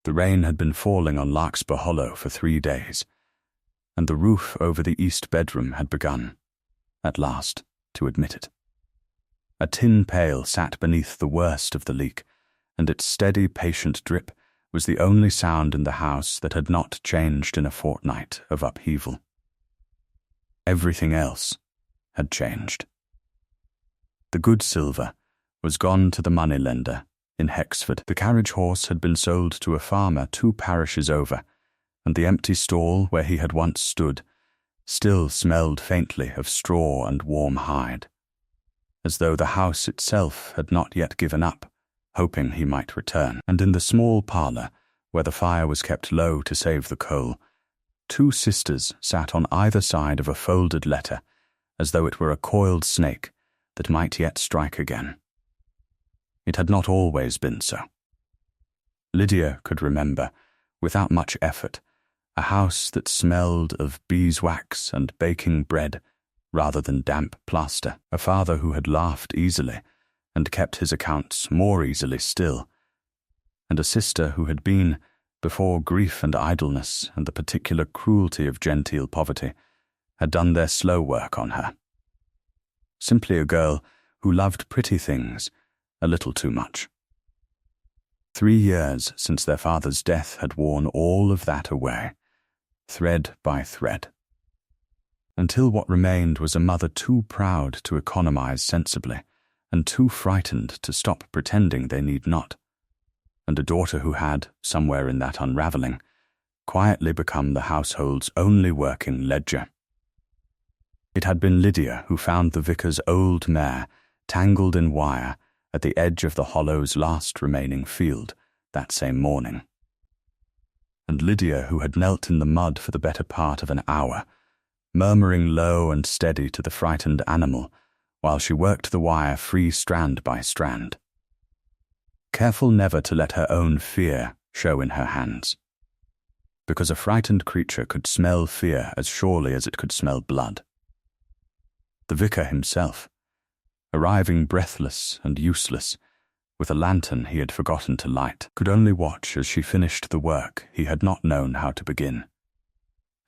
The rain had been falling on Larkspur Hollow for 3 days, and the roof over the east bedroom had begun, at last, to admit it. A tin pail sat beneath the worst of the leak, and its steady, patient drip was the only sound in the house that had not changed in a fortnight of upheaval. Everything else had changed. The good silver was gone to the moneylender in Hexford. The carriage horse had been sold to a farmer 2 parishes over, and the empty stall where he had once stood still smelled faintly of straw and warm hide, as though the house itself had not yet given up, hoping he might return. And in the small parlour, where the fire was kept low to save the coal, 2 sisters sat on either side of a folded letter, as though it were a coiled snake that might yet strike again. It had not always been so. Lydia could remember, without much effort, a house that smelled of beeswax and baking bread rather than damp plaster, a father who had laughed easily and kept his accounts more easily still, and a sister who had been, before grief and idleness and the particular cruelty of genteel poverty had done their slow work on her. Simply a girl who loved pretty things a little too much. 3 years since their father's death had worn all of that away, thread by thread, until what remained was a mother too proud to economize sensibly and too frightened to stop pretending they need not, and a daughter who had, somewhere in that unravelling, quietly become the household's only working ledger. It had been Lydia who found the vicar's old mare tangled in wire at the edge of the Hollow's last remaining field that same morning, and Lydia who had knelt in the mud for the better part of an hour, murmuring low and steady to the frightened animal while she worked the wire free strand by strand, careful never to let her own fear show in her hands, because a frightened creature could smell fear as surely as it could smell blood. The vicar himself, arriving breathless and useless, with a lantern he had forgotten to light, could only watch as she finished the work he had not known how to begin,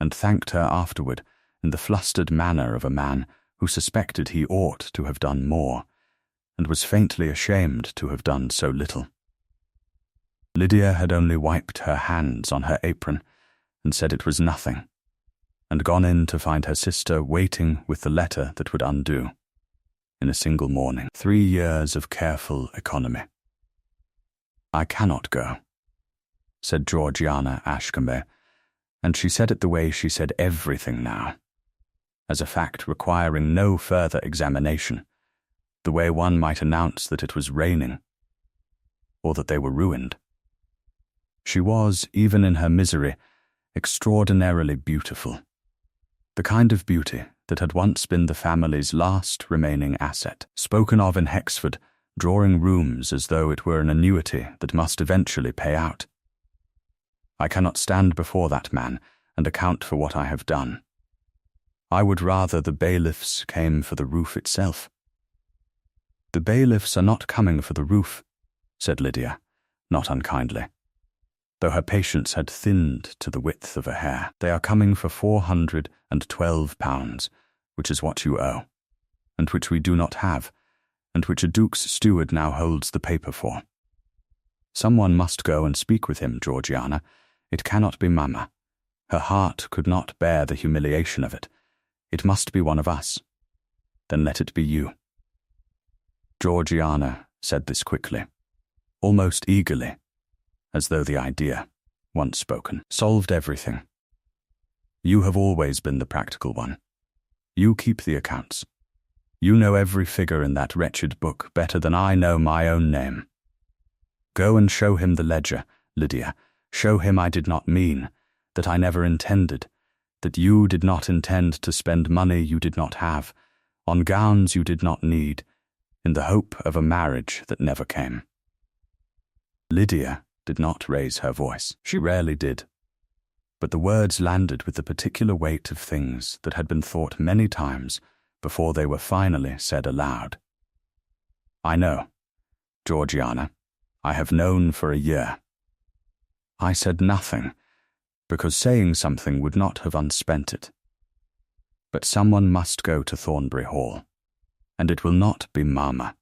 and thanked her afterward in the flustered manner of a man who suspected he ought to have done more, and was faintly ashamed to have done so little. Lydia had only wiped her hands on her apron and said it was nothing, and gone in to find her sister waiting with the letter that would undo, in a single morning, 3 years of careful economy. "I cannot go," said Georgiana Ashcombe, and she said it the way she said everything now, as a fact requiring no further examination, the way one might announce that it was raining, or that they were ruined. She was, even in her misery, extraordinarily beautiful, the kind of beauty that had once been the family's last remaining asset, spoken of in Hexford, drawing rooms as though it were an annuity that must eventually pay out. I cannot stand before that man and account for what I have done. I would rather the bailiffs came for the roof itself. "The bailiffs are not coming for the roof," said Lydia, not unkindly, though her patience had thinned to the width of a hair. "They are coming for £412, which is what you owe, and which we do not have, and which a duke's steward now holds the paper for. Someone must go and speak with him, Georgiana. It cannot be Mamma. Her heart could not bear the humiliation of it. It must be one of us. Then let it be you." Georgiana said this quickly, almost eagerly, as though the idea, once spoken, solved everything. "You have always been the practical one. You keep the accounts. You know every figure in that wretched book better than I know my own name. Go and show him the ledger, Lydia. Show him I did not mean, that I never intended, that you did not intend to spend money you did not have, on gowns you did not need, in the hope of a marriage that never came." Lydia did not raise her voice. She rarely did. But the words landed with the particular weight of things that had been thought many times before they were finally said aloud. "I know, Georgiana. I have known for a year. I said nothing, because saying something would not have unspent it. But someone must go to Thornbury Hall, and it will not be Mamma.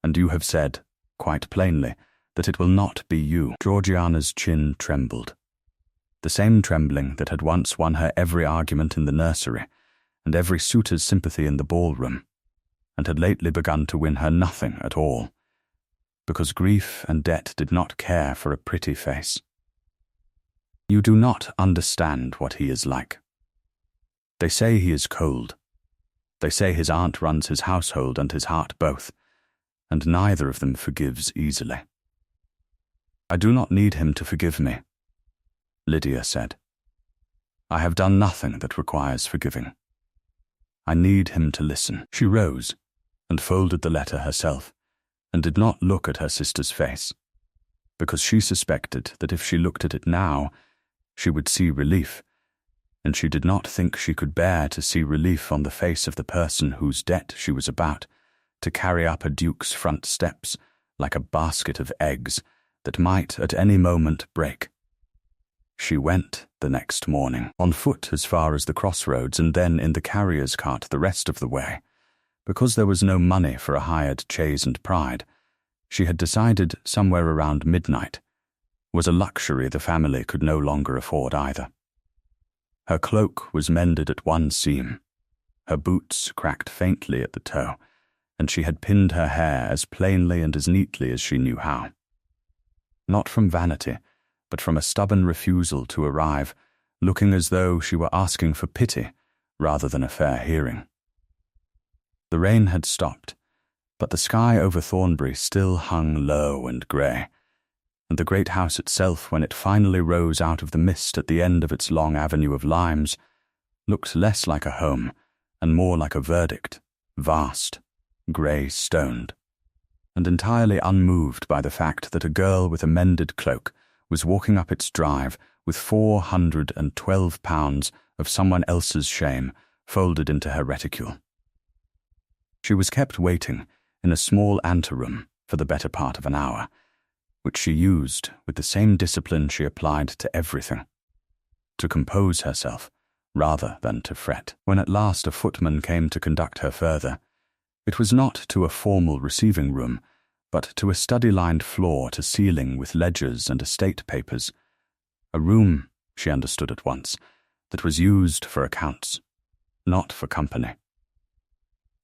And you have said, quite plainly, that it will not be you. Georgiana's chin trembled. The same trembling that had once won her every argument in the nursery, and every suitor's sympathy in the ballroom, and had lately begun to win her nothing at all, because grief and debt did not care for a pretty face. You do not understand what he is like. They say he is cold. They say his aunt runs his household and his heart both, and neither of them forgives easily. I do not need him to forgive me, Lydia said. I have done nothing that requires forgiving. I need him to listen. She rose and folded the letter herself, and did not look at her sister's face, because she suspected that if she looked at it now, she would see relief, and she did not think she could bear to see relief on the face of the person whose debt she was about to carry up a duke's front steps like a basket of eggs that might at any moment break. She went the next morning, on foot as far as the crossroads, and then in the carrier's cart the rest of the way. Because there was no money for a hired chaise and pride, she had decided somewhere around midnight was a luxury the family could no longer afford either. Her cloak was mended at one seam, her boots cracked faintly at the toe, and she had pinned her hair as plainly and as neatly as she knew how. Not from vanity, but from a stubborn refusal to arrive, looking as though she were asking for pity rather than a fair hearing. The rain had stopped, but the sky over Thornbury still hung low and grey, and the great house itself, when it finally rose out of the mist at the end of its long avenue of limes, looked less like a home and more like a verdict, vast, grey-stoned, and entirely unmoved by the fact that a girl with a mended cloak was walking up its drive with £412 of someone else's shame folded into her reticule. She was kept waiting in a small anteroom for the better part of an hour, which she used with the same discipline she applied to everything, to compose herself rather than to fret. When at last a footman came to conduct her further, it was not to a formal receiving room, but to a study-lined floor to ceiling with ledgers and estate papers, a room, she understood at once, that was used for accounts, not for company.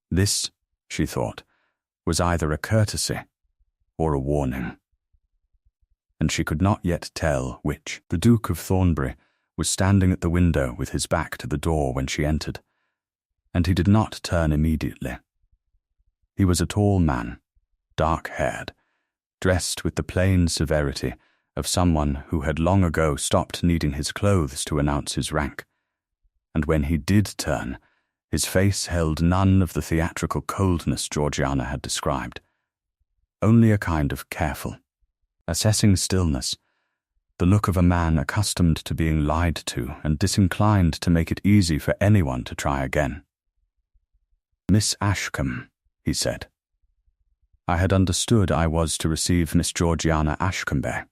This, she thought, was either a courtesy or a warning, and she could not yet tell which. The Duke of Thornbury was standing at the window with his back to the door when she entered, and he did not turn immediately. He was a tall man, dark-haired, dressed with the plain severity of someone who had long ago stopped needing his clothes to announce his rank, and when he did turn, his face held none of the theatrical coldness Georgiana had described, only a kind of careful, assessing stillness, the look of a man accustomed to being lied to and disinclined to make it easy for anyone to try again. "Miss Ashcombe," he said. "I had understood I was to receive Miss Georgiana Ashcombe.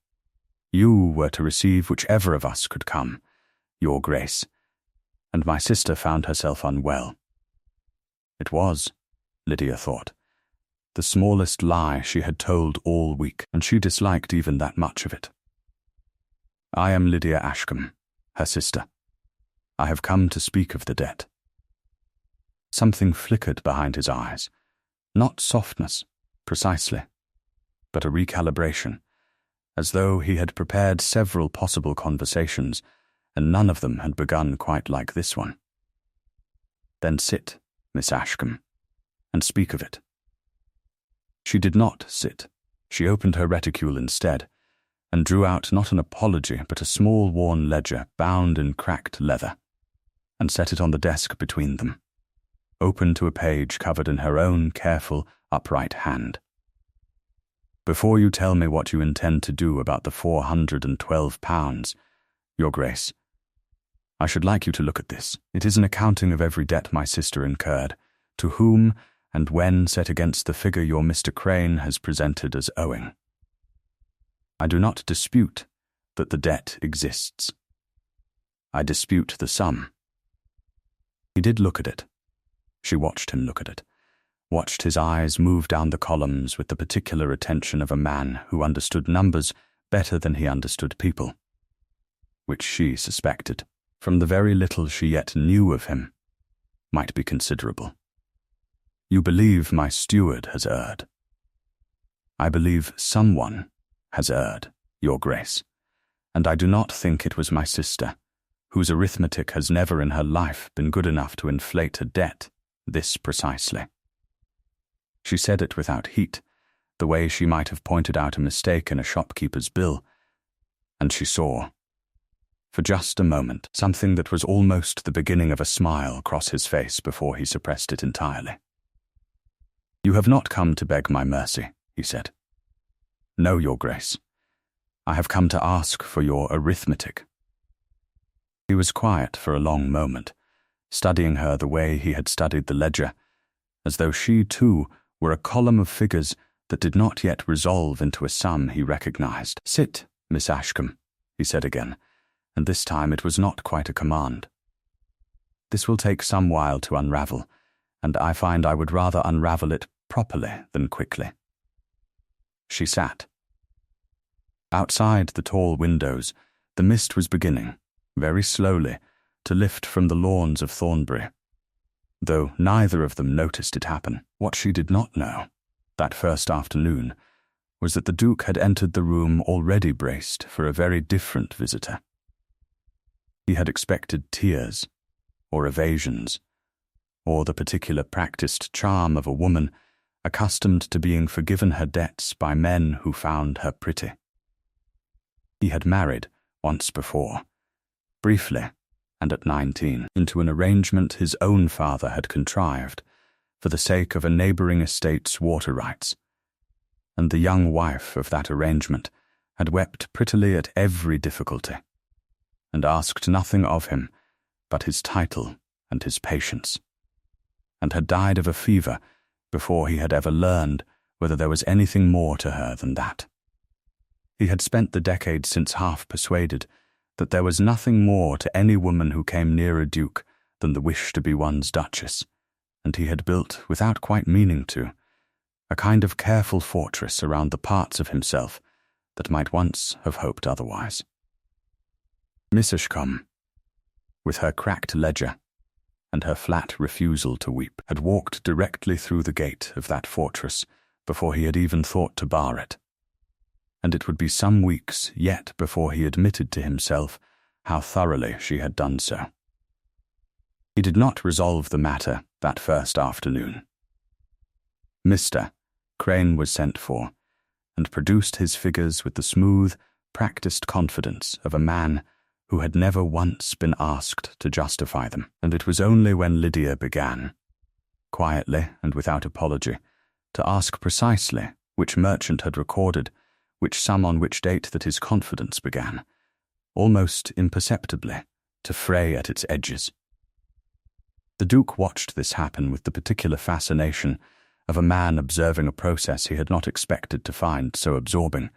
You were to receive whichever of us could come, Your Grace, and my sister found herself unwell." It was, Lydia thought, the smallest lie she had told all week, and she disliked even that much of it. "I am Lydia Ashcombe, her sister. I have come to speak of the debt." Something flickered behind his eyes, not softness, precisely, but a recalibration, as though he had prepared several possible conversations, and none of them had begun quite like this one. "Then sit, Miss Ashcombe, and speak of it." She did not sit. She opened her reticule instead, and drew out not an apology but a small worn ledger bound in cracked leather, and set it on the desk between them, open to a page covered in her own careful, upright hand. "Before you tell me what you intend to do about the £412, Your Grace, I should like you to look at this. It is an accounting of every debt my sister incurred, to whom and when set against the figure your Mr. Crane has presented as owing. I do not dispute that the debt exists. I dispute the sum. He did look at it. She watched him look at it, watched his eyes move down the columns with the particular attention of a man who understood numbers better than he understood people, which she suspected, from the very little she yet knew of him, might be considerable. You believe my steward has erred. I believe someone has erred, Your Grace, and I do not think it was my sister, whose arithmetic has never in her life been good enough to inflate a debt this precisely. She said it without heat, the way she might have pointed out a mistake in a shopkeeper's bill, and she saw, for just a moment, something that was almost the beginning of a smile cross his face before he suppressed it entirely. You have not come to beg my mercy, he said. No, Your Grace. I have come to ask for your arithmetic. He was quiet for a long moment, studying her the way he had studied the ledger, as though she, too, were a column of figures that did not yet resolve into a sum he recognized. Sit, Miss Ashcombe, he said again, and this time it was not quite a command. This will take some while to unravel, and I find I would rather unravel it properly than quickly. She sat. Outside the tall windows, the mist was beginning, very slowly, to lift from the lawns of Thornbury, though neither of them noticed it happen. What she did not know, that first afternoon, was that the Duke had entered the room already braced for a very different visitor. He had expected tears, or evasions, or the particular practiced charm of a woman accustomed to being forgiven her debts by men who found her pretty. He had married once before, briefly, and at 19, into an arrangement his own father had contrived for the sake of a neighbouring estate's water rights, and the young wife of that arrangement had wept prettily at every difficulty, and asked nothing of him but his title and his patience, and had died of a fever before he had ever learned whether there was anything more to her than that. He had spent the decade since half persuaded that there was nothing more to any woman who came near a duke than the wish to be one's duchess, and he had built, without quite meaning to, a kind of careful fortress around the parts of himself that might once have hoped otherwise. Miss Ashcombe, with her cracked ledger and her flat refusal to weep, had walked directly through the gate of that fortress before he had even thought to bar it, and it would be some weeks yet before he admitted to himself how thoroughly she had done so. He did not resolve the matter that first afternoon. Mr. Crane was sent for, and produced his figures with the smooth, practiced confidence of a man who had never once been asked to justify them, and it was only when Lydia began, quietly and without apology, to ask precisely which merchant had recorded which sum on which date that his confidence began, almost imperceptibly, to fray at its edges. The Duke watched this happen with the particular fascination of a man observing a process he had not expected to find so absorbing,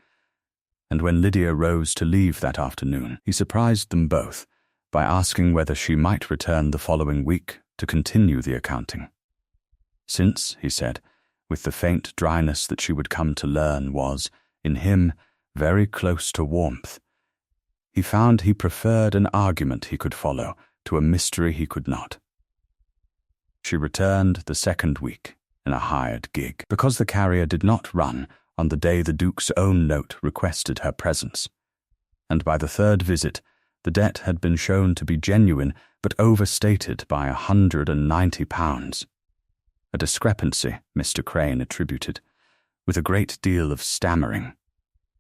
and when Lydia rose to leave that afternoon, he surprised them both by asking whether she might return the following week to continue the accounting. Since, he said, with the faint dryness that she would come to learn was, in him, very close to warmth, he found he preferred an argument he could follow to a mystery he could not. She returned the second week in a hired gig, because the carrier did not run on the day the Duke's own note requested her presence, and by the third visit the debt had been shown to be genuine but overstated by £190, a discrepancy Mr. Crane attributed, with a great deal of stammering,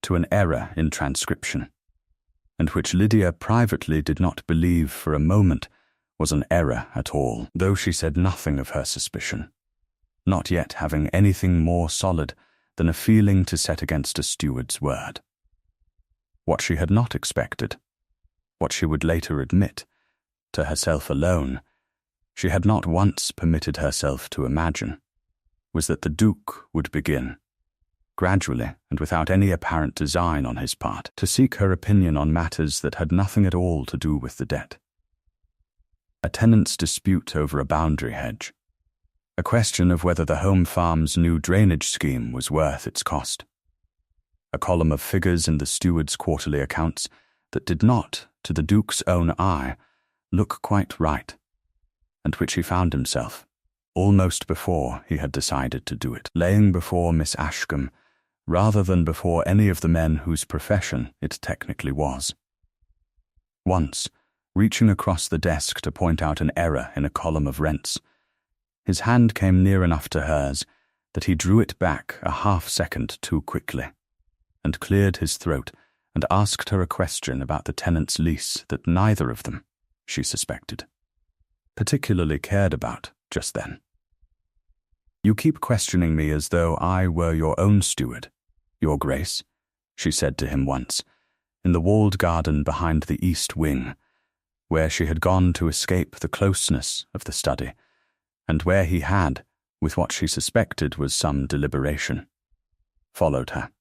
to an error in transcription, and which Lydia privately did not believe for a moment was an error at all, though she said nothing of her suspicion, not yet having anything more solid than a feeling to set against a steward's word. What she had not expected, what she would later admit, to herself alone, she had not once permitted herself to imagine, was that the Duke would begin, gradually and without any apparent design on his part, to seek her opinion on matters that had nothing at all to do with the debt. A tenant's dispute over a boundary hedge. A question of whether the home farm's new drainage scheme was worth its cost. A column of figures in the steward's quarterly accounts that did not, to the Duke's own eye, look quite right, and which he found himself, almost before he had decided to do it, laying before Miss Ashcombe, rather than before any of the men whose profession it technically was. Once, reaching across the desk to point out an error in a column of rents, his hand came near enough to hers that he drew it back a half-second too quickly, and cleared his throat and asked her a question about the tenant's lease that neither of them, she suspected, particularly cared about just then. "You keep questioning me as though I were your own steward, Your Grace," she said to him once, in the walled garden behind the east wing, where she had gone to escape the closeness of the study, and where he had, with what she suspected was some deliberation, followed her.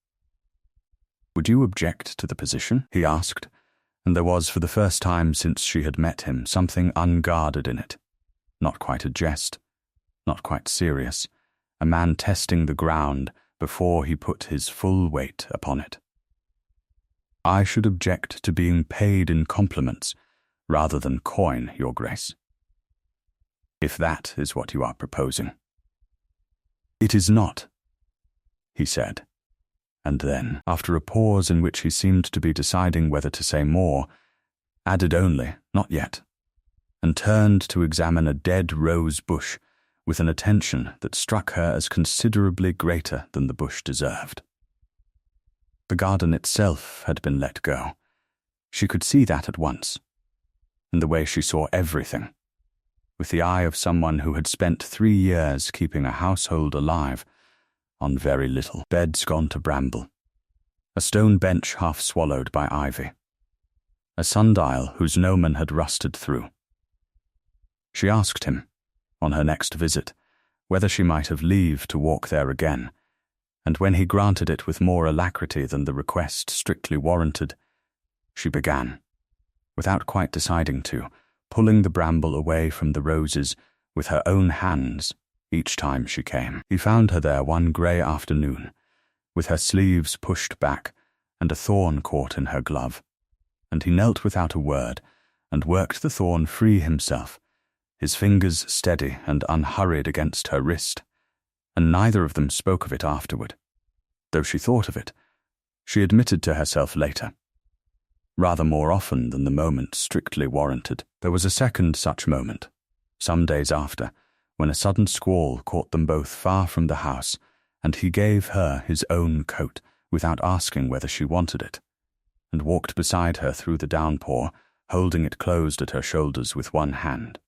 "Would you object to the position?" he asked, and there was for the first time since she had met him something unguarded in it, not quite a jest, not quite serious, a man testing the ground before he put his full weight upon it. "I should object to being paid in compliments rather than coin, Your Grace, if that is what you are proposing." "It is not," he said, and then, after a pause in which he seemed to be deciding whether to say more, added only, "Not yet," and turned to examine a dead rose bush with an attention that struck her as considerably greater than the bush deserved. The garden itself had been let go. She could see that at once, in the way she saw everything, with the eye of someone who had spent 3 years keeping a household alive on very little. Beds gone to bramble, a stone bench half swallowed by ivy, a sundial whose gnomon had rusted through. She asked him, on her next visit, whether she might have leave to walk there again, and when he granted it with more alacrity than the request strictly warranted, she began, without quite deciding to, pulling the bramble away from the roses with her own hands each time she came. He found her there one grey afternoon, with her sleeves pushed back and a thorn caught in her glove, and he knelt without a word and worked the thorn free himself, his fingers steady and unhurried against her wrist, and neither of them spoke of it afterward, though she thought of it, she admitted to herself later, rather more often than the moment strictly warranted. There was a second such moment, some days after, when a sudden squall caught them both far from the house, and he gave her his own coat without asking whether she wanted it, and walked beside her through the downpour, holding it closed at her shoulders with one hand,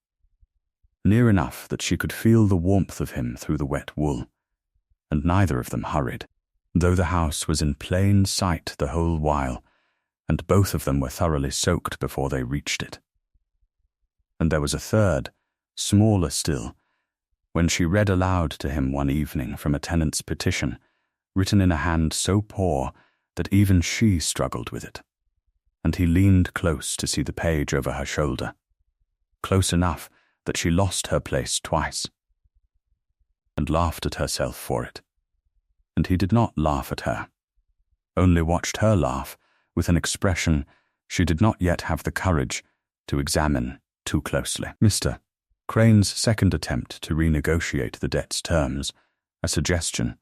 near enough that she could feel the warmth of him through the wet wool, and neither of them hurried, though the house was in plain sight the whole while, and both of them were thoroughly soaked before they reached it. And there was a third, smaller still, when she read aloud to him one evening from a tenant's petition, written in a hand so poor that even she struggled with it, and he leaned close to see the page over her shoulder, close enough that she lost her place twice, and laughed at herself for it. And he did not laugh at her, only watched her laugh with an expression she did not yet have the courage to examine too closely. Mr. Crane's second attempt to renegotiate the debt's terms, a suggestion,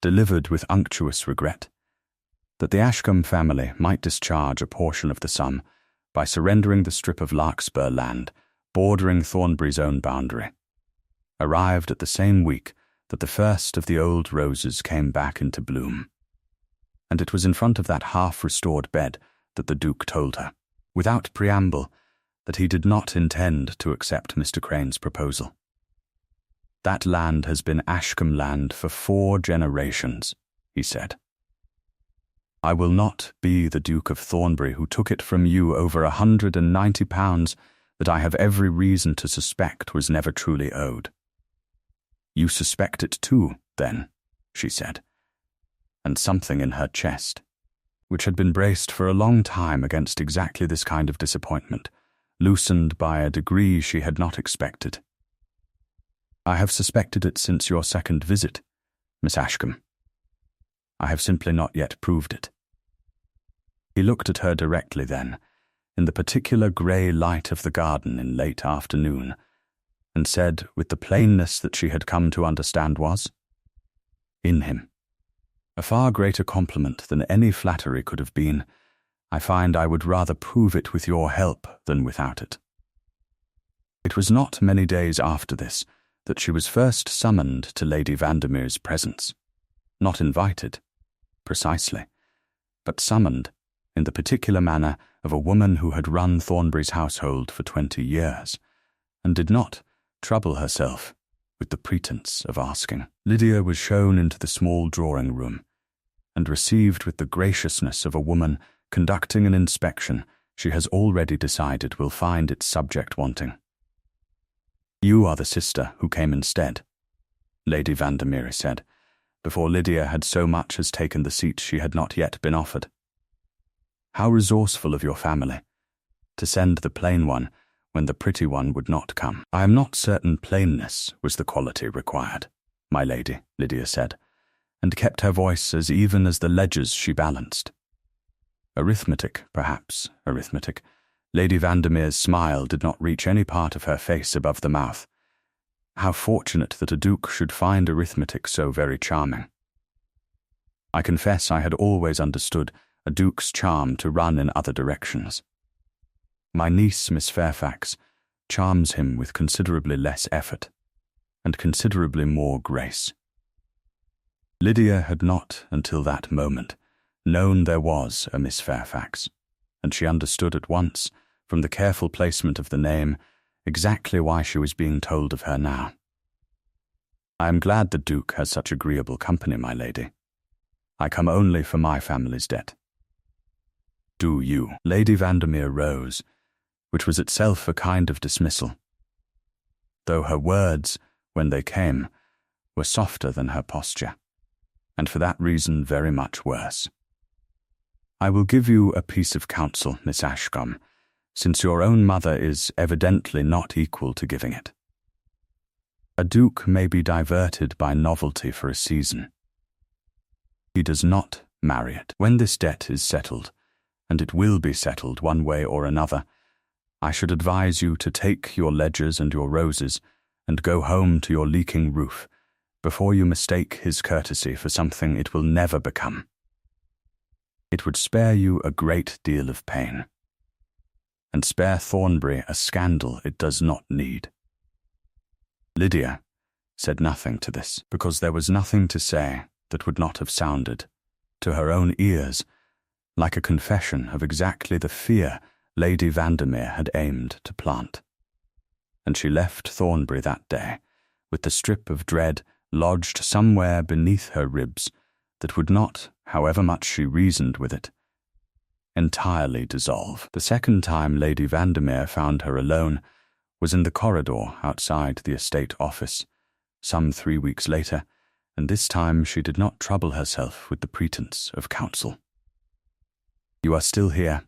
delivered with unctuous regret, that the Ashcombe family might discharge a portion of the sum by surrendering the strip of larkspur land bordering Thornbury's own boundary, arrived at the same week that the first of the old roses came back into bloom. And it was in front of that half-restored bed that the Duke told her, without preamble, that he did not intend to accept Mr. Crane's proposal. "That land has been Ashcombe land for 4 generations, he said. "I will not be the Duke of Thornbury who took it from you over £190 that I have every reason to suspect was never truly owed." "You suspect it too, then," she said. and something in her chest, which had been braced for a long time against exactly this kind of disappointment, loosened by a degree she had not expected. "I have suspected it since your second visit, Miss Ashcombe. I have simply not yet proved it." He looked at her directly then, in the particular grey light of the garden in late afternoon, and said, with the plainness that she had come to understand was, "In him. A far greater compliment than any flattery could have been. I find I would rather prove it with your help than without it." It was not many days after this that she was first summoned to Lady Vandermeer's presence. Not invited, precisely, but summoned in the particular manner of a woman who had run Thornbury's household for 20 years, and did not trouble herself with the pretence of asking. Lydia was shown into the small drawing-room, and received with the graciousness of a woman conducting an inspection she has already decided will find its subject wanting. "You are the sister who came instead," Lady Vandermeer said, before Lydia had so much as taken the seat she had not yet been offered. "How resourceful of your family, to send the plain one when the pretty one would not come." "I am not certain plainness was the quality required, my lady," Lydia said, and kept her voice as even as the ledgers she balanced. "Arithmetic, perhaps, arithmetic." Lady Vandermeer's smile did not reach any part of her face above the mouth. How fortunate that a duke should find arithmetic so very charming. I confess I had always understood a duke's charm to run in other directions. My niece, Miss Fairfax, charms him with considerably less effort, and considerably more grace. Lydia had not, until that moment, known there was a Miss Fairfax, and she understood at once, from the careful placement of the name, exactly why she was being told of her now. "I am glad the Duke has such agreeable company, my lady. I come only for my family's debt." "Do you?" Lady Vandermeer rose, which was itself a kind of dismissal, though her words, when they came, were softer than her posture, and for that reason very much worse. "I will give you a piece of counsel, Miss Ashcombe, since your own mother is evidently not equal to giving it. A duke may be diverted by novelty for a season. He does not marry it. When this debt is settled, and it will be settled one way or another, I should advise you to take your ledgers and your roses and go home to your leaking roof before you mistake his courtesy for something it will never become. It would spare you a great deal of pain, and spare Thornbury a scandal it does not need." Lydia said nothing to this, because there was nothing to say that would not have sounded, to her own ears, like a confession of exactly the fear Lady Vandermeer had aimed to plant. And she left Thornbury that day with the strip of dread lodged somewhere beneath her ribs that would not, however much she reasoned with it, entirely dissolve. The second time Lady Vandermeer found her alone was in the corridor outside the estate office, some 3 weeks later, and this time she did not trouble herself with the pretence of counsel. "You are still here,"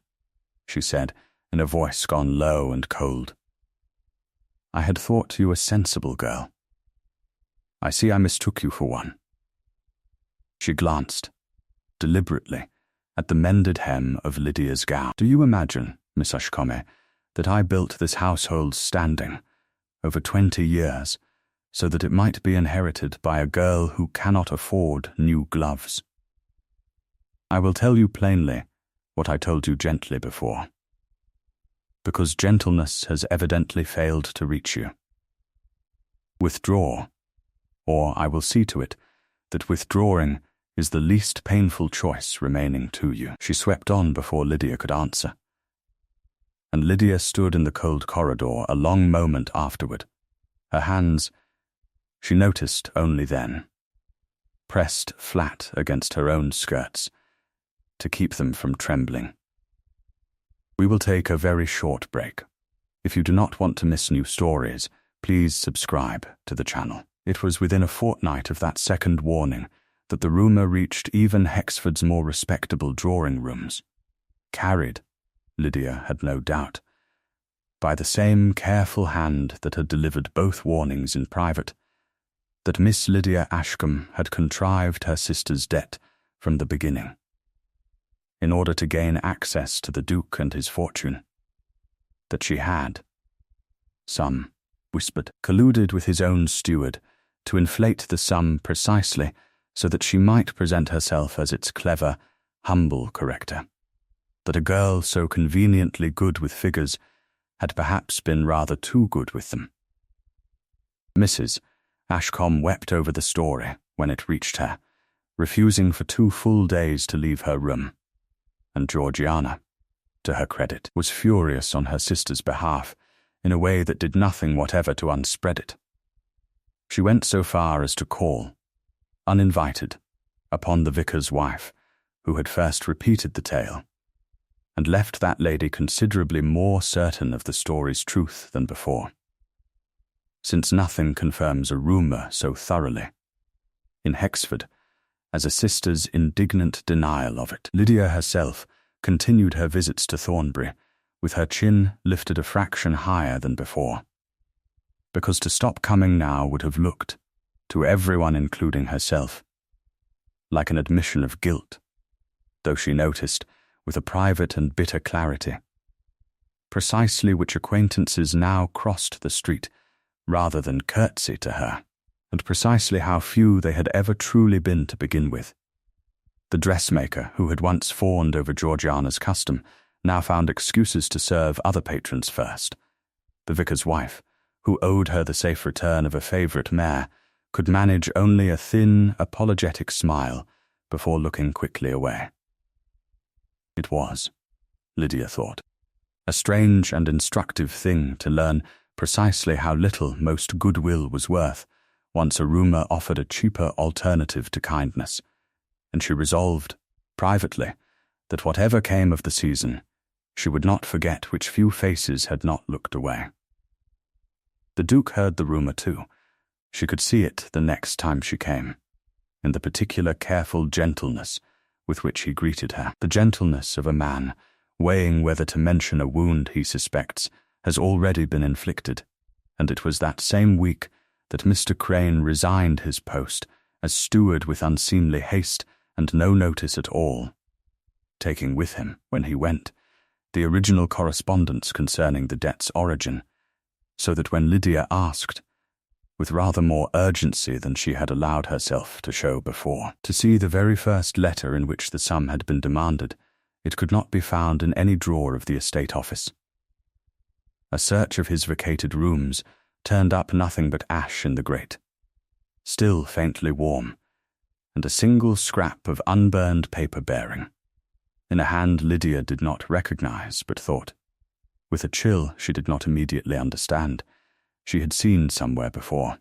she said, in a voice gone low and cold. "I had thought you a sensible girl. I see I mistook you for one." She glanced, deliberately, at the mended hem of Lydia's gown. "Do you imagine, Miss Ashcombe, that I built this household standing, over 20 years, so that it might be inherited by a girl who cannot afford new gloves? I will tell you plainly what I told you gently before, because gentleness has evidently failed to reach you. Withdraw, or I will see to it that withdrawing is the least painful choice remaining to you." She swept on before Lydia could answer, and Lydia stood in the cold corridor a long moment afterward, her hands, she noticed only then, pressed flat against her own skirts to keep them from trembling. We will take a very short break. If you do not want to miss new stories, please subscribe to the channel. It was within a fortnight of that second warning that the rumour reached even Hexford's more respectable drawing rooms, carried, Lydia had no doubt, by the same careful hand that had delivered both warnings in private, that Miss Lydia Ashcombe had contrived her sister's debt from the beginning, in order to gain access to the Duke and his fortune, that she had, some whispered, colluded with his own steward to inflate the sum precisely so that she might present herself as its clever, humble corrector, that a girl so conveniently good with figures had perhaps been rather too good with them. Mrs. Ashcombe wept over the story when it reached her, refusing for 2 full days to leave her room, and Georgiana, to her credit, was furious on her sister's behalf in a way that did nothing whatever to unspread it. She went so far as to call, uninvited, upon the vicar's wife, who had first repeated the tale, and left that lady considerably more certain of the story's truth than before, since nothing confirms a rumour so thoroughly, in Hexford, as a sister's indignant denial of it. Lydia herself continued her visits to Thornbury, with her chin lifted a fraction higher than before, because to stop coming now would have looked, to everyone including herself, like an admission of guilt, though she noticed, with a private and bitter clarity, precisely which acquaintances now crossed the street rather than curtsy to her, and precisely how few they had ever truly been to begin with. The dressmaker, who had once fawned over Georgiana's custom, now found excuses to serve other patrons first. The vicar's wife, who owed her the safe return of a favourite mare, could manage only a thin, apologetic smile before looking quickly away. It was, Lydia thought, a strange and instructive thing to learn precisely how little most goodwill was worth once a rumour offered a cheaper alternative to kindness, and she resolved, privately, that whatever came of the season, she would not forget which few faces had not looked away. The Duke heard the rumour too. She could see it the next time she came, in the particular careful gentleness with which he greeted her, the gentleness of a man weighing whether to mention a wound he suspects has already been inflicted, and it was that same week that Mr. Crane resigned his post as steward with unseemly haste and no notice at all, taking with him, when he went, the original correspondence concerning the debt's origin, so that when Lydia asked, with rather more urgency than she had allowed herself to show before, to see the very first letter in which the sum had been demanded, it could not be found in any drawer of the estate office. A search of his vacated rooms turned up nothing but ash in the grate, still faintly warm, and a single scrap of unburned paper bearing, in a hand Lydia did not recognize, but thought, with a chill she did not immediately understand, she had seen somewhere before.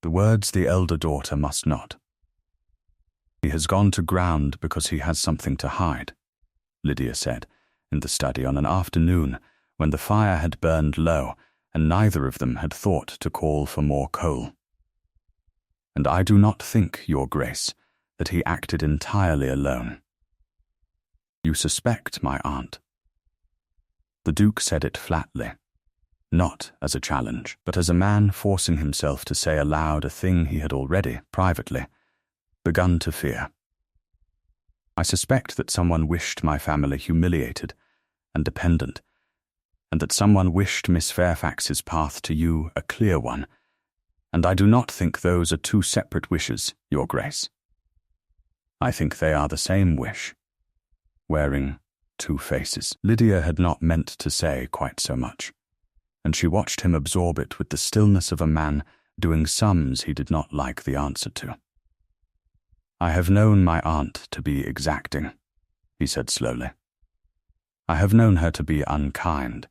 The words the elder daughter must not. "He has gone to ground because he has something to hide," Lydia said, in the study on an afternoon when the fire had burned low and neither of them had thought to call for more coal. "And I do not think, Your Grace, that he acted entirely alone." "You suspect, my aunt?" The Duke said it flatly, not as a challenge, but as a man forcing himself to say aloud a thing he had already, privately, begun to fear. "I suspect that someone wished my family humiliated and dependent, and that someone wished Miss Fairfax's path to you a clear one, and I do not think those are two separate wishes, Your Grace. I think they are the same wish, wearing two faces." Lydia had not meant to say quite so much, and she watched him absorb it with the stillness of a man doing sums he did not like the answer to. "I have known my aunt to be exacting," he said slowly. "I have known her to be unkind,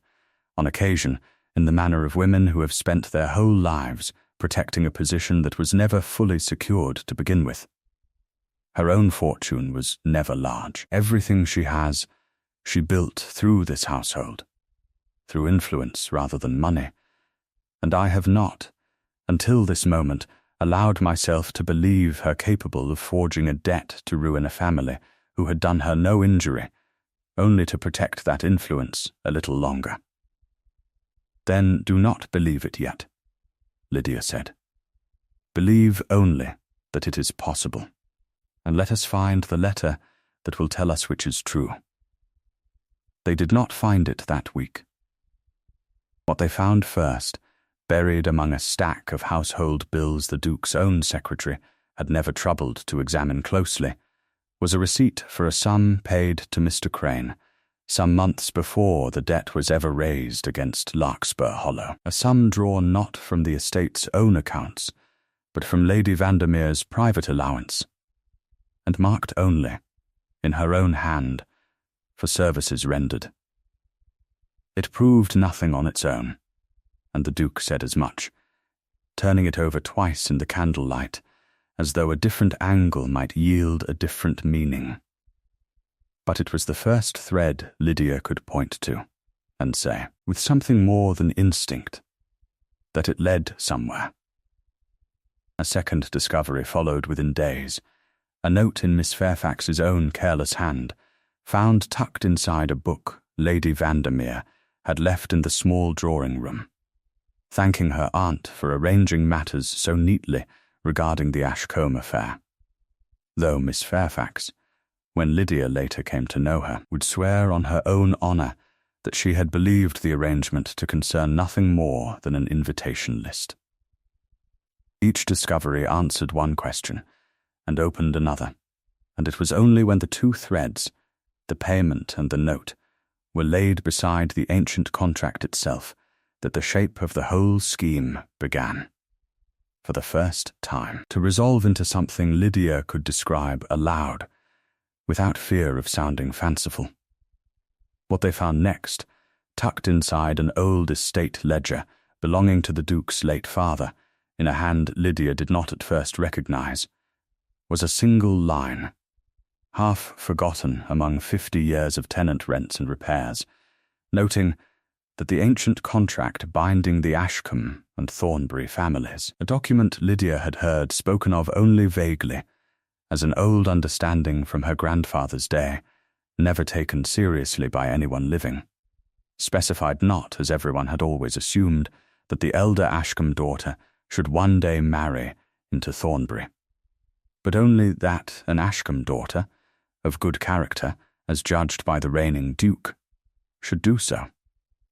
on occasion, in the manner of women who have spent their whole lives protecting a position that was never fully secured to begin with. Her own fortune was never large. Everything she has, she built through this household, through influence rather than money, and I have not, until this moment, allowed myself to believe her capable of forging a debt to ruin a family who had done her no injury, only to protect that influence a little longer. "Then do not believe it yet," Lydia said. "Believe only that it is possible, and let us find the letter that will tell us which is true." They did not find it that week. What they found first, buried among a stack of household bills the Duke's own secretary had never troubled to examine closely, was a receipt for a sum paid to Mr. Crane some months before the debt was ever raised against Larkspur Hollow, a sum drawn not from the estate's own accounts, but from Lady Vandermeer's private allowance, and marked only, in her own hand, for services rendered. It proved nothing on its own, and the Duke said as much, turning it over twice in the candlelight, as though a different angle might yield a different meaning. But it was the first thread Lydia could point to, and say, with something more than instinct, that it led somewhere. A second discovery followed within days, a note in Miss Fairfax's own careless hand, found tucked inside a book Lady Vandermeer had left in the small drawing-room, thanking her aunt for arranging matters so neatly regarding the Ashcombe affair, though Miss Fairfax, when Lydia later came to know her, would swear on her own honour that she had believed the arrangement to concern nothing more than an invitation list. Each discovery answered one question and opened another, and it was only when the two threads, the payment and the note, were laid beside the ancient contract itself that the shape of the whole scheme began, for the first time, to resolve into something Lydia could describe aloud, without fear of sounding fanciful. What they found next, tucked inside an old estate ledger belonging to the Duke's late father, in a hand Lydia did not at first recognize, was a single line, half forgotten among 50 years of tenant rents and repairs, noting that the ancient contract binding the Ashcombe and Thornbury families, a document Lydia had heard spoken of only vaguely, as an old understanding from her grandfather's day, never taken seriously by anyone living, specified not, as everyone had always assumed, that the elder Ashcombe daughter should one day marry into Thornbury, but only that an Ashcombe daughter, of good character, as judged by the reigning Duke, should do so.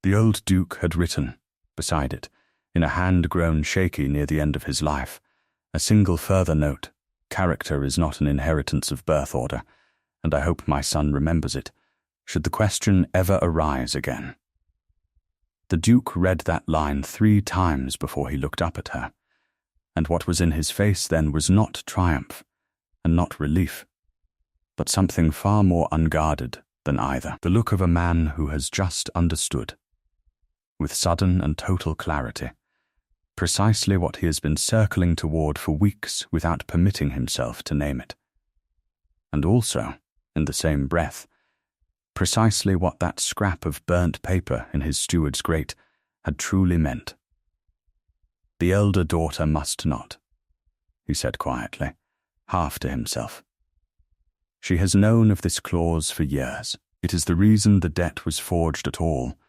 The old Duke had written, beside it, in a hand grown shaky near the end of his life, a single further note: "Character is not an inheritance of birth order, and I hope my son remembers it, should the question ever arise again." The Duke read that line 3 times before he looked up at her, and what was in his face then was not triumph, and not relief, but something far more unguarded than either, the look of a man who has just understood, with sudden and total clarity, precisely what he has been circling toward for weeks without permitting himself to name it. And also, in the same breath, precisely what that scrap of burnt paper in his steward's grate had truly meant. "The elder daughter must not," he said quietly, half to himself. "She has known of this clause for years. It is the reason the debt was forged at all,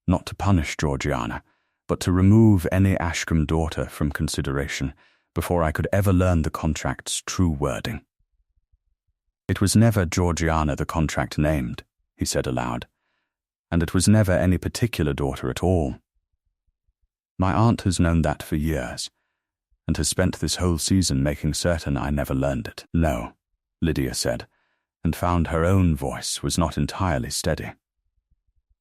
not to punish Georgiana, but to remove any Ashcombe daughter from consideration before I could ever learn the contract's true wording. It was never Georgiana the contract named," he said aloud, "and it was never any particular daughter at all. My aunt has known that for years, and has spent this whole season making certain I never learned it." "No," Lydia said, and found her own voice was not entirely steady.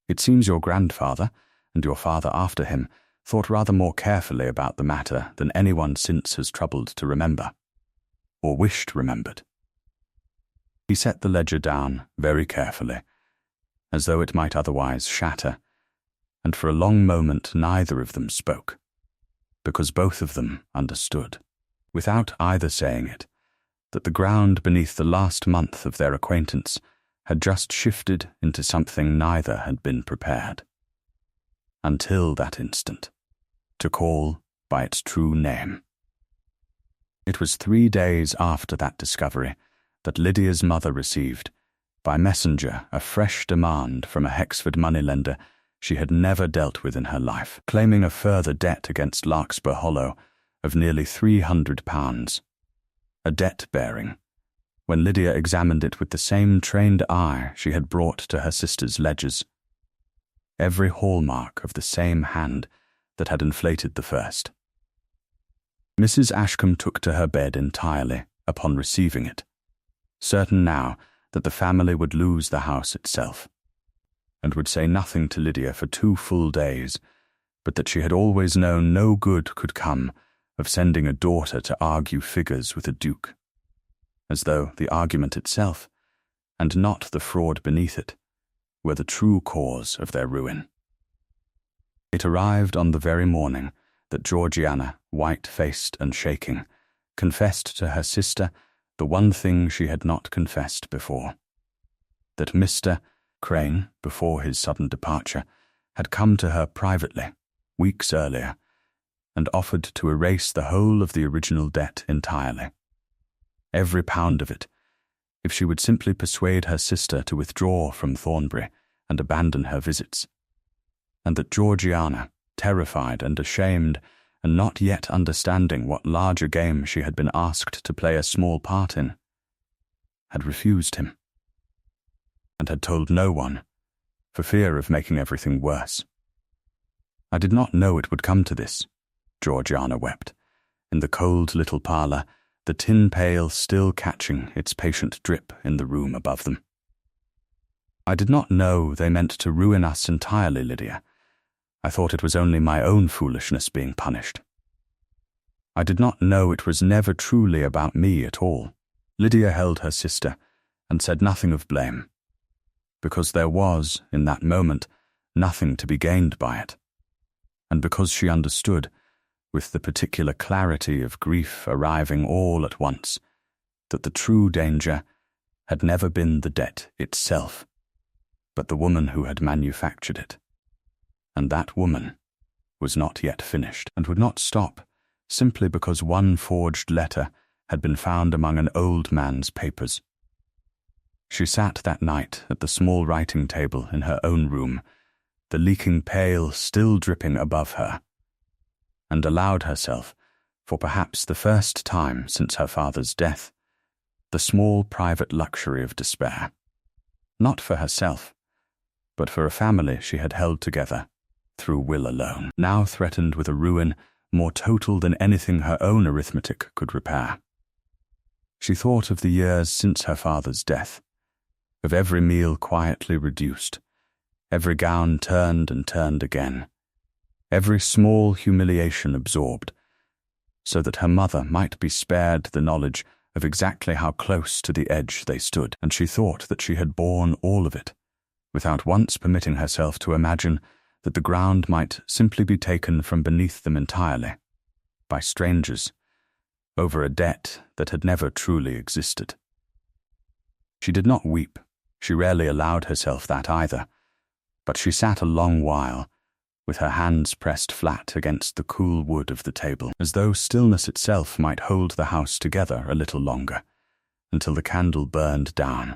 "It seems your grandfather, and your father after him, thought rather more carefully about the matter than anyone since has troubled to remember, or wished remembered." He set the ledger down very carefully, as though it might otherwise shatter, and for a long moment neither of them spoke, because both of them understood, without either saying it, that the ground beneath the last month of their acquaintance had just shifted into something neither had been prepared. Until that instant, to call by its true name. It was 3 days after that discovery that Lydia's mother received, by messenger, a fresh demand from a Hexford moneylender she had never dealt with in her life, claiming a further debt against Larkspur Hollow of nearly £300. A debt bearing, when Lydia examined it with the same trained eye she had brought to her sister's ledgers. Every hallmark of the same hand that had inflated the first. Mrs. Ashcombe took to her bed entirely upon receiving it, certain now that the family would lose the house itself, and would say nothing to Lydia for 2 full days, but that she had always known no good could come of sending a daughter to argue figures with a duke, as though the argument itself, and not the fraud beneath it, were the true cause of their ruin. It arrived on the very morning that Georgiana, white-faced and shaking, confessed to her sister the one thing she had not confessed before, that Mr. Crane, before his sudden departure, had come to her privately, weeks earlier, and offered to erase the whole of the original debt entirely, every pound of it, if she would simply persuade her sister to withdraw from Thornbury and abandon her visits, and that Georgiana, terrified and ashamed, and not yet understanding what larger game she had been asked to play a small part in, had refused him, and had told no one, for fear of making everything worse. I did not know it would come to this, Georgiana wept, in the cold little parlour, the tin pail still catching its patient drip in the room above them. I did not know they meant to ruin us entirely, Lydia. I thought it was only my own foolishness being punished. I did not know it was never truly about me at all. Lydia held her sister and said nothing of blame, because there was, in that moment, nothing to be gained by it, and because she understood, with the particular clarity of grief arriving all at once, that the true danger had never been the debt itself, but the woman who had manufactured it. And that woman was not yet finished, and would not stop, simply because one forged letter had been found among an old man's papers. She sat that night at the small writing table in her own room, the leaking pail still dripping above her, and allowed herself, for perhaps the first time since her father's death, the small private luxury of despair, not for herself, but for a family she had held together through will alone, now threatened with a ruin more total than anything her own arithmetic could repair. She thought of the years since her father's death, of every meal quietly reduced, every gown turned and turned again, every small humiliation absorbed, so that her mother might be spared the knowledge of exactly how close to the edge they stood, and she thought that she had borne all of it, without once permitting herself to imagine that the ground might simply be taken from beneath them entirely, by strangers, over a debt that had never truly existed. She did not weep, she rarely allowed herself that either, but she sat a long while, with her hands pressed flat against the cool wood of the table, as though stillness itself might hold the house together a little longer, until the candle burned down,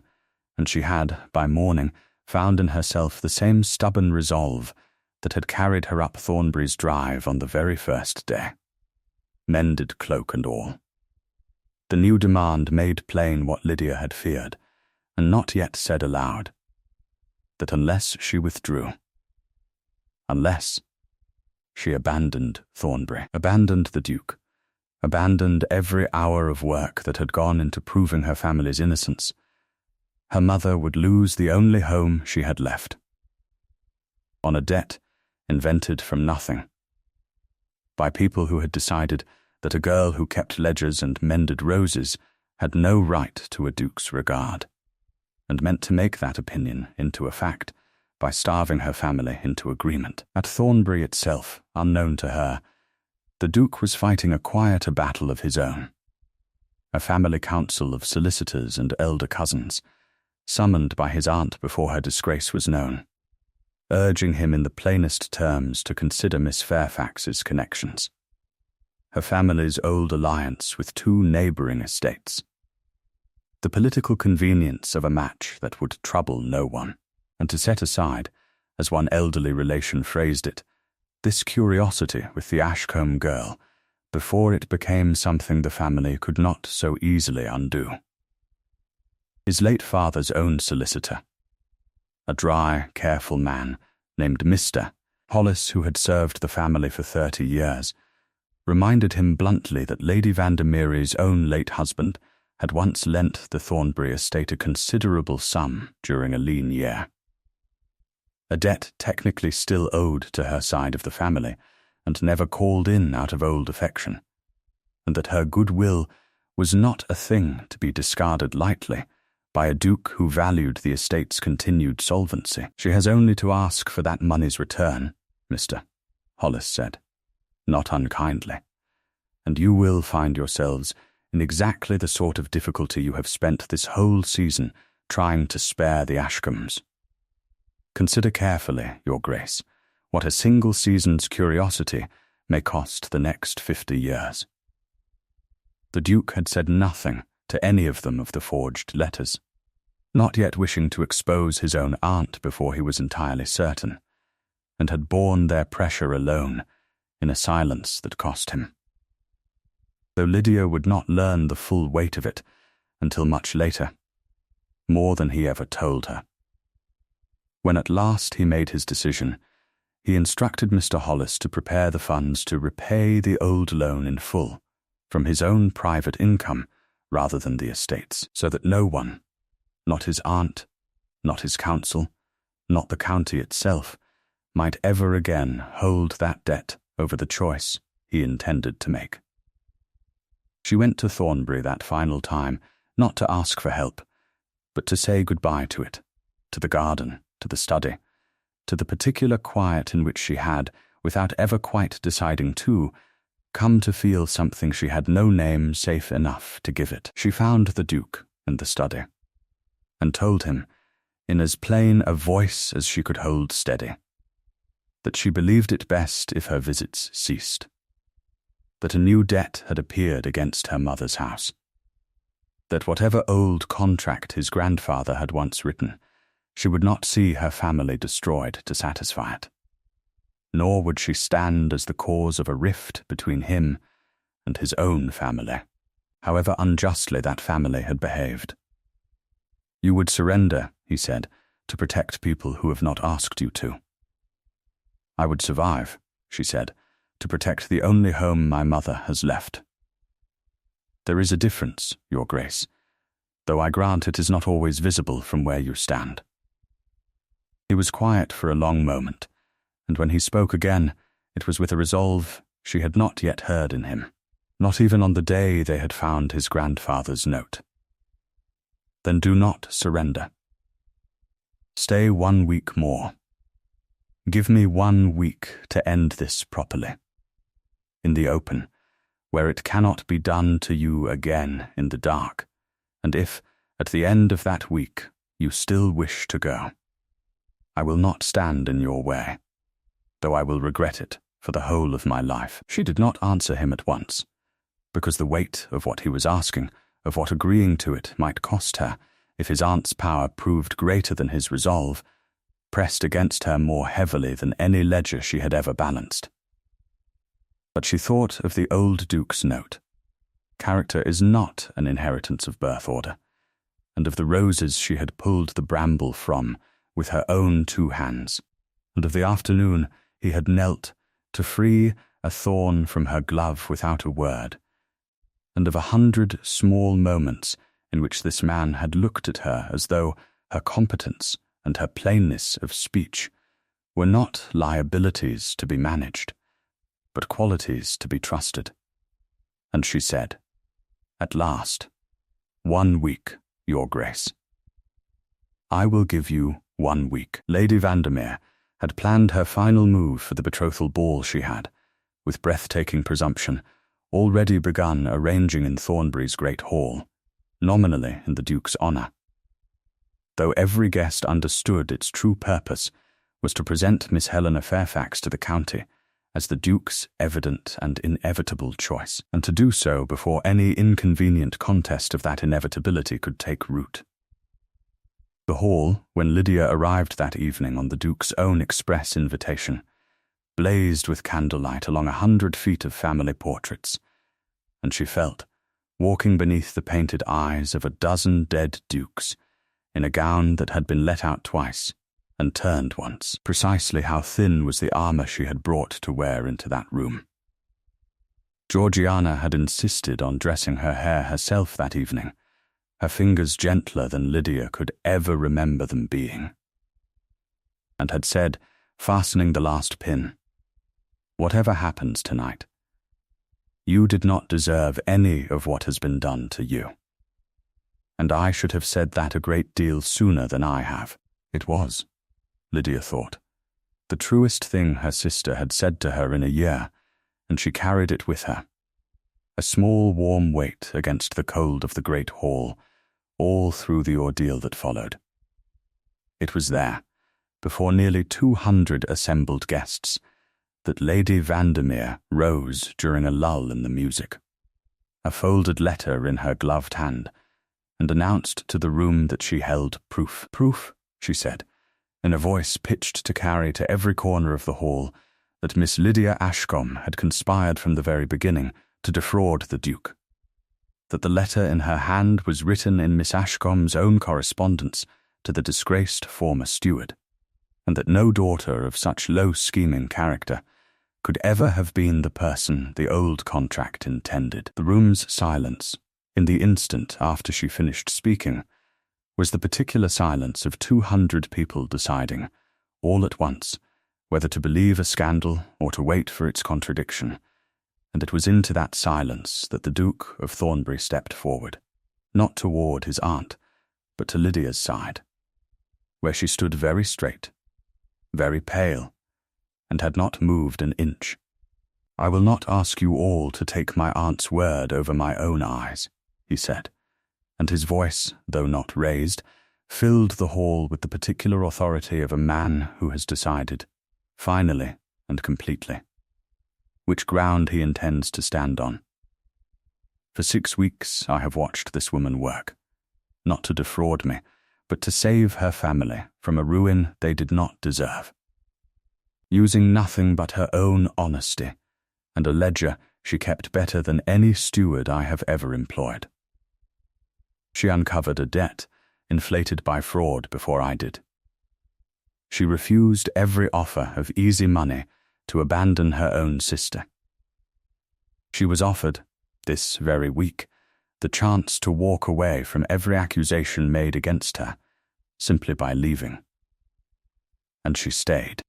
and she had, by morning, found in herself the same stubborn resolve that had carried her up Thornbury's drive on the very first day, mended cloak and all. The new demand made plain what Lydia had feared, and not yet said aloud, that unless she withdrew, unless she abandoned Thornbury, abandoned the Duke, abandoned every hour of work that had gone into proving her family's innocence, her mother would lose the only home she had left, on a debt invented from nothing, by people who had decided that a girl who kept ledgers and mended roses had no right to a duke's regard, and meant to make that opinion into a fact by starving her family into agreement. At Thornbury itself, unknown to her, the Duke was fighting a quieter battle of his own. A family council of solicitors and elder cousins, summoned by his aunt before her disgrace was known, urging him in the plainest terms to consider Miss Fairfax's connections. her family's old alliance with two neighbouring estates. The political convenience of a match that would trouble no one, and to set aside, as one elderly relation phrased it, this curiosity with the Ashcombe girl before it became something the family could not so easily undo. His late father's own solicitor, a dry, careful man named Mr. Hollis, who had served the family for 30 years, reminded him bluntly that Lady Vandermere's own late husband had once lent the Thornbury estate a considerable sum during a lean year. A debt technically still owed to her side of the family, and never called in out of old affection, and that her goodwill was not a thing to be discarded lightly by a duke who valued the estate's continued solvency. "She has only to ask for that money's return," Mr. Hollis said, not unkindly, "and you will find yourselves in exactly the sort of difficulty you have spent this whole season trying to spare the Ashcombes. Consider carefully, Your Grace, what a single season's curiosity may cost the next 50 years. The Duke had said nothing to any of them of the forged letters, not yet wishing to expose his own aunt before he was entirely certain, and had borne their pressure alone in a silence that cost him. Though Lydia would not learn the full weight of it until much later, more than he ever told her. When at last he made his decision, he instructed Mr. Hollis to prepare the funds to repay the old loan in full from his own private income rather than the estate's, so that no one, not his aunt, not his council, not the county itself, might ever again hold that debt over the choice he intended to make. She went to Thornbury that final time, not to ask for help, but to say goodbye to it, to the garden, to the study, to the particular quiet in which she had, without ever quite deciding to, come to feel something she had no name safe enough to give it. She found the Duke in the study, and told him, in as plain a voice as she could hold steady, that she believed it best if her visits ceased, that a new debt had appeared against her mother's house, that whatever old contract his grandfather had once written, she would not see her family destroyed to satisfy it, nor would she stand as the cause of a rift between him and his own family, however unjustly that family had behaved. "You would surrender," he said, "to protect people who have not asked you to." "I would survive," she said, "to protect the only home my mother has left." "There is a difference, Your Grace, though I grant it is not always visible from where you stand." He was quiet for a long moment, and when he spoke again, it was with a resolve she had not yet heard in him, not even on the day they had found his grandfather's note. "Then do not surrender. Stay 1 week more. Give me 1 week to end this properly, in the open, where it cannot be done to you again in the dark, and if, at the end of that week, you still wish to go, I will not stand in your way, though I will regret it for the whole of my life." She did not answer him at once, because the weight of what he was asking, of what agreeing to it might cost her, if his aunt's power proved greater than his resolve, pressed against her more heavily than any ledger she had ever balanced. But she thought of the old Duke's note. Character is not an inheritance of birth order, and of the roses she had pulled the bramble from with her own 2 hands, and of the afternoon he had knelt to free a thorn from her glove without a word, and of 100 small moments in which this man had looked at her as though her competence and her plainness of speech were not liabilities to be managed, but qualities to be trusted. And she said, "At last, 1 week, Your Grace." "I will give you 1 week." Lady Vandermere had planned her final move for the betrothal ball she had, with breathtaking presumption, already begun arranging in Thornbury's great hall, nominally in the Duke's honour, though every guest understood its true purpose was to present Miss Helena Fairfax to the county as the Duke's evident and inevitable choice, and to do so before any inconvenient contest of that inevitability could take root. The hall, when Lydia arrived that evening on the Duke's own express invitation, blazed with candlelight along 100 feet of family portraits, and she felt, walking beneath the painted eyes of a dozen dead dukes, in a gown that had been let out twice and turned once, precisely how thin was the armour she had brought to wear into that room. Georgiana had insisted on dressing her hair herself that evening, her fingers gentler than Lydia could ever remember them being, and had said, fastening the last pin, "Whatever happens tonight, you did not deserve any of what has been done to you." And I should have said that a great deal sooner than I have. It was, Lydia thought, the truest thing her sister had said to her in a year, and she carried it with her. A small warm weight against the cold of the great hall, all through the ordeal that followed. It was there, before nearly 200 assembled guests, that Lady Vandermeer rose during a lull in the music, a folded letter in her gloved hand, and announced to the room that she held proof. "Proof," she said, in a voice pitched to carry to every corner of the hall, that Miss Lydia Ashcombe had conspired from the very beginning to defraud the Duke, that the letter in her hand was written in Miss Ashcombe's own correspondence to the disgraced former steward, and that no daughter of such low-scheming character could ever have been the person the old contract intended. The room's silence, in the instant after she finished speaking, was the particular silence of 200 people deciding, all at once, whether to believe a scandal or to wait for its contradiction, and it was into that silence that the Duke of Thornbury stepped forward, not toward his aunt, but to Lydia's side, where she stood very straight, very pale, and had not moved an inch. "I will not ask you all to take my aunt's word over my own eyes," he said, and his voice, though not raised, filled the hall with the particular authority of a man who has decided, finally and completely, which ground he intends to stand on. For 6 weeks I have watched this woman work, not to defraud me, but to save her family from a ruin they did not deserve, using nothing but her own honesty and a ledger she kept better than any steward I have ever employed. She uncovered a debt inflated by fraud before I did. She refused every offer of easy money to abandon her own sister. She was offered, this very week, the chance to walk away from every accusation made against her, simply by leaving. And she stayed,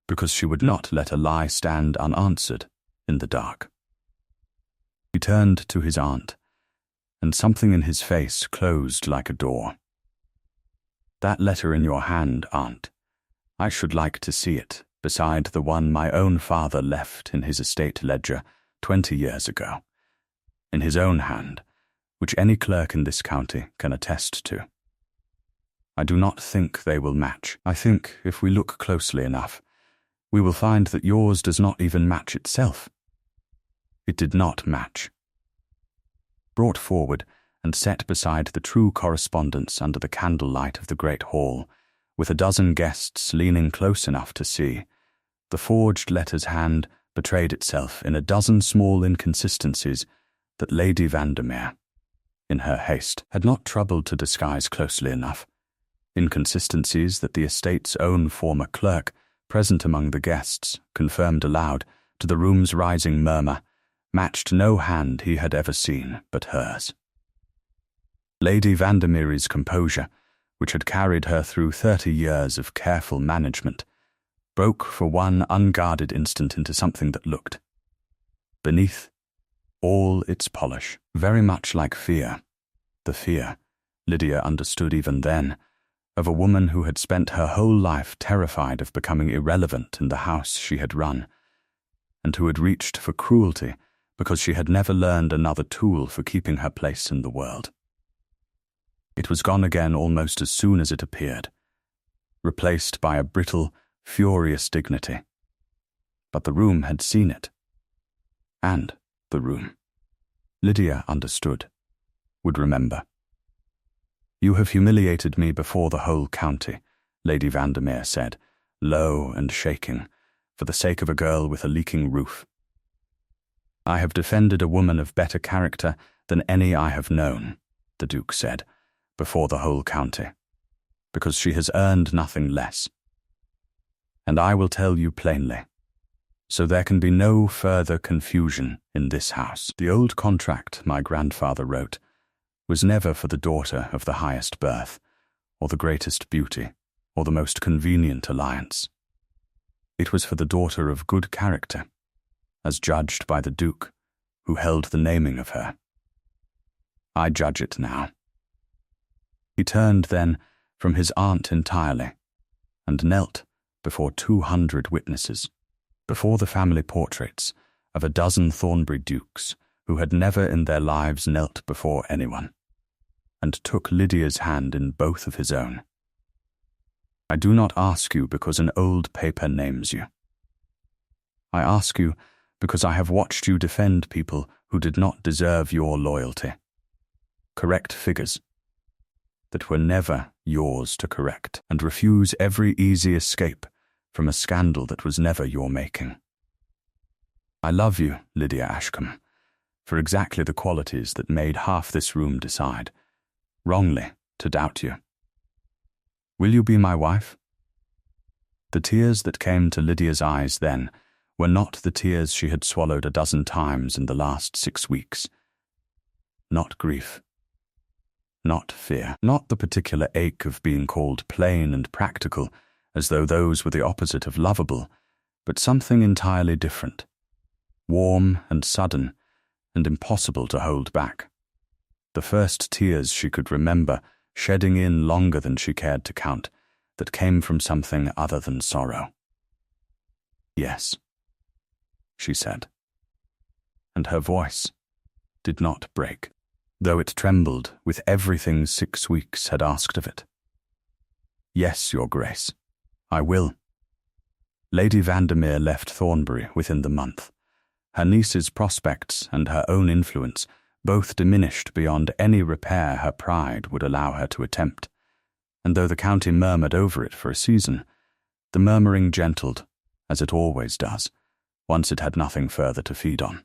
because she would not let a lie stand unanswered in the dark. He turned to his aunt, and something in his face closed like a door. "That letter in your hand, Aunt, I should like to see it beside the one my own father left in his estate ledger 20 years ago, in his own hand, which any clerk in this county can attest to. I do not think they will match. I think, if we look closely enough, we will find that yours does not even match itself." It did not match. Brought forward and set beside the true correspondence under the candlelight of the great hall, with a dozen guests leaning close enough to see, the forged letter's hand betrayed itself in a dozen small inconsistencies that Lady Vandermeer, in her haste, had not troubled to disguise closely enough, inconsistencies that the estate's own former clerk, present among the guests, confirmed aloud, to the room's rising murmur, matched no hand he had ever seen but hers. Lady Vandermeer's composure, which had carried her through 30 years of careful management, broke for one unguarded instant into something that looked, beneath all its polish, very much like fear, the fear, Lydia understood even then, of a woman who had spent her whole life terrified of becoming irrelevant in the house she had run, and who had reached for cruelty because she had never learned another tool for keeping her place in the world. It was gone again almost as soon as it appeared, replaced by a brittle, furious dignity. But the room had seen it. And the room. Lydia understood, would remember. "You have humiliated me before the whole county," Lady Vandermeer said, low and shaking, for the sake of a girl with a leaking roof. "I have defended a woman of better character than any I have known," the Duke said, "before the whole county, because she has earned nothing less. And I will tell you plainly, so there can be no further confusion in this house. The old contract my grandfather wrote was never for the daughter of the highest birth, or the greatest beauty, or the most convenient alliance. It was for the daughter of good character, as judged by the Duke, who held the naming of her. I judge it now." He turned then from his aunt entirely, and knelt before 200 witnesses, before the family portraits of a dozen Thornbury dukes who had never in their lives knelt before anyone, and took Lydia's hand in both of his own. "I do not ask you because an old paper names you. I ask you because I have watched you defend people who did not deserve your loyalty. Correct figures that were never yours to correct, and refuse every easy escape from a scandal that was never your making. I love you, Lydia Ashcombe, for exactly the qualities that made half this room decide, wrongly, to doubt you. Will you be my wife?" The tears that came to Lydia's eyes then were not the tears she had swallowed a dozen times in the last 6 weeks. Not grief. Not fear. Not the particular ache of being called plain and practical, as though those were the opposite of lovable, but something entirely different. Warm and sudden, and impossible to hold back. The first tears she could remember, shedding in longer than she cared to count, that came from something other than sorrow. "Yes," she said. And her voice did not break, though it trembled with everything 6 weeks had asked of it. "Yes, Your Grace, I will." Lady Vandermeer left Thornbury within the month. Her niece's prospects and her own influence both diminished beyond any repair her pride would allow her to attempt, and though the county murmured over it for a season, the murmuring gentled, as it always does, once it had nothing further to feed on.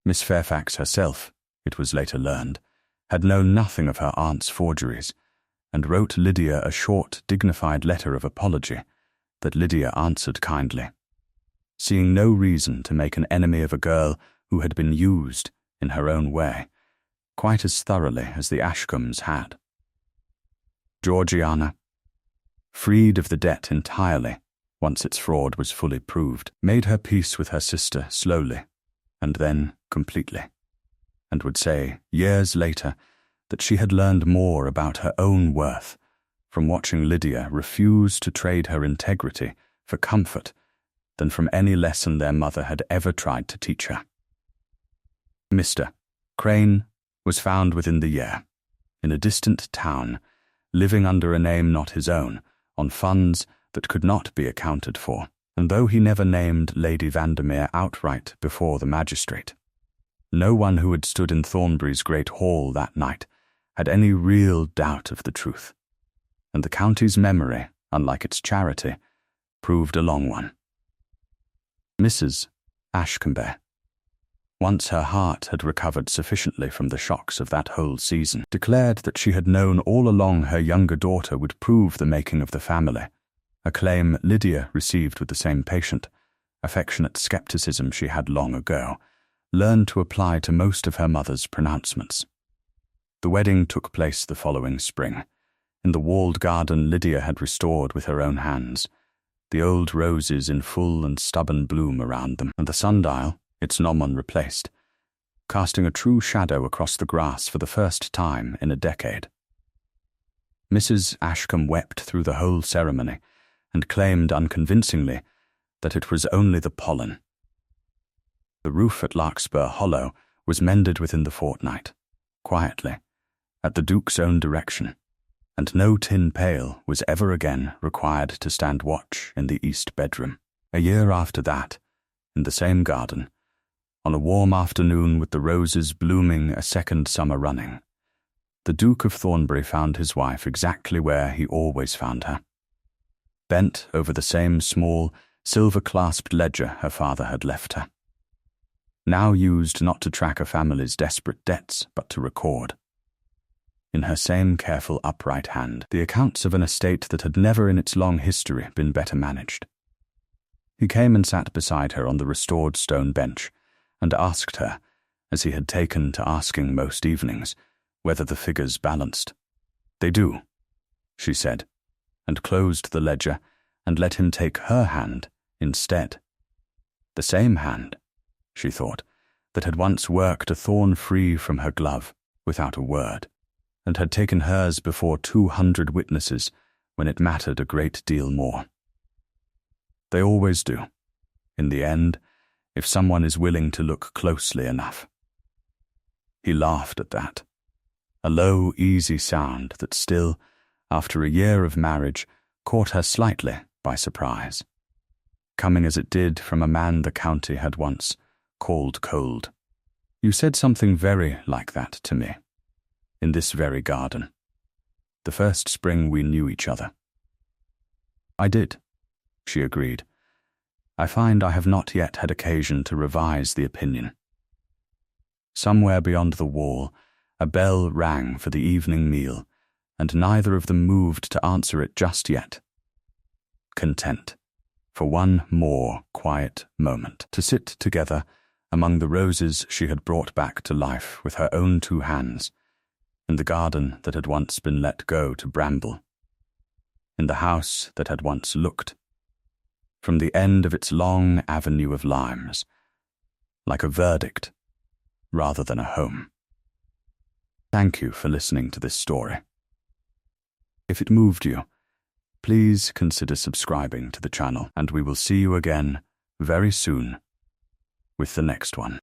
Miss Fairfax herself, it was later learned, had known nothing of her aunt's forgeries, and wrote Lydia a short, dignified letter of apology that Lydia answered kindly, seeing no reason to make an enemy of a girl who had been used, in her own way, quite as thoroughly as the Ashcombes had. Georgiana, freed of the debt entirely, once its fraud was fully proved, made her peace with her sister slowly, and then completely, and would say, years later, that she had learned more about her own worth from watching Lydia refuse to trade her integrity for comfort than from any lesson their mother had ever tried to teach her. Mr. Crane was found within the year, in a distant town, living under a name not his own, on funds that could not be accounted for, and though he never named Lady Vandermeer outright before the magistrate, no one who had stood in Thornbury's great hall that night had any real doubt of the truth, and the county's memory, unlike its charity, proved a long one. Mrs. Ashcombe, once her heart had recovered sufficiently from the shocks of that whole season, declared that she had known all along her younger daughter would prove the making of the family, a claim Lydia received with the same patient, affectionate scepticism she had long ago learned to apply to most of her mother's pronouncements. The wedding took place the following spring, in the walled garden Lydia had restored with her own hands, the old roses in full and stubborn bloom around them, and the sundial, its gnomon replaced, casting a true shadow across the grass for the first time in a decade. Mrs. Ashcombe wept through the whole ceremony and claimed unconvincingly that it was only the pollen. The roof at Larkspur Hollow was mended within the fortnight, quietly, at the Duke's own direction, and no tin pail was ever again required to stand watch in the east bedroom. A year after that, in the same garden, on a warm afternoon with the roses blooming a second summer running, the Duke of Thornbury found his wife exactly where he always found her, bent over the same small, silver-clasped ledger her father had left her, now used not to track a family's desperate debts, but to record. In her same careful, upright hand, the accounts of an estate that had never in its long history been better managed. He came and sat beside her on the restored stone bench, and asked her, as he had taken to asking most evenings, whether the figures balanced. "They do," she said, and closed the ledger and let him take her hand instead. The same hand, she thought, that had once worked a thorn free from her glove without a word, and had taken hers before 200 witnesses when it mattered a great deal more. They always do, in the end, if someone is willing to look closely enough. He laughed at that, a low, easy sound that still, after a year of marriage, caught her slightly by surprise, coming as it did from a man the county had once called cold. "You said something very like that to me, in this very garden, the first spring we knew each other." "I did," she agreed. "I find I have not yet had occasion to revise the opinion." Somewhere beyond the wall, a bell rang for the evening meal, and neither of them moved to answer it just yet. Content, for one more quiet moment, to sit together among the roses she had brought back to life with her own 2 hands, in the garden that had once been let go to bramble, in the house that had once looked, from the end of its long avenue of limes, like a verdict rather than a home. Thank you for listening to this story. If it moved you, please consider subscribing to the channel, and we will see you again very soon with the next one.